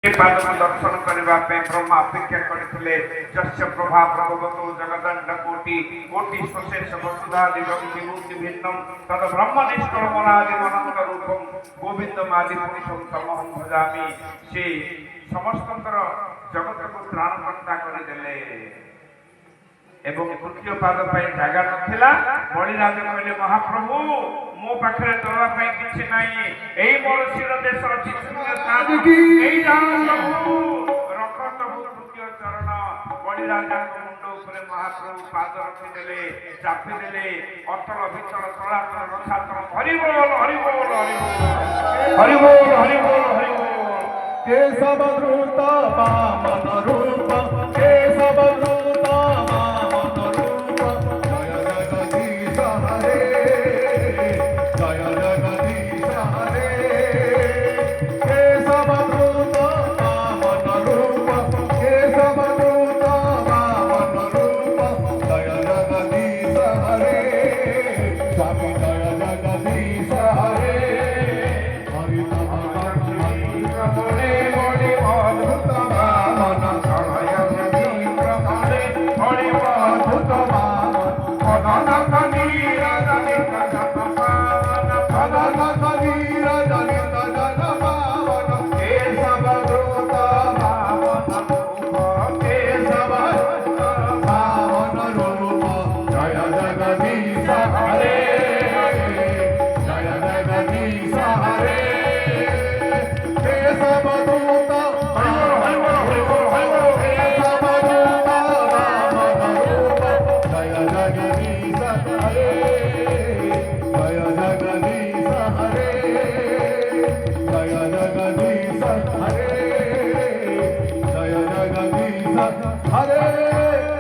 पादक दर्शन करने ब्रह्मा अपेक्षा करते जस्य प्रभा प्रभवत जगदंड कोटि कोटि सशेष वसुधादि विभूति भिन्नम तद ब्रह्म निष्कलमनादि अनंत रूपम गोविंदमादि पुरुषम तमहं भजामि से समस्तंकर जगत को त्राणकर्ता करदेले एवं तृतीय पाद जगह नाला बलिराज कहले महाप्रभु मो पाखे दवा किसी ना यही मोर शिर देश अच्छी रखत तृतीय चरण बलिराजा मुंड उपर महाप्रभु पाद रखिदे चापिदे अतल भीतर तलातल रथातल हरिबोल हरिबोल हरिबोल हरिबोल हरिबोल केशव द्रुत वामन रूप केशव द्रुत वामन रूप जय जगदीश हरे जय जगदीश हरे केशव द्रुत वामन रूप केशव द्रुत वामन रूप जय जगदीश हरे स्वामी जय जगदीश हरे हरि हरे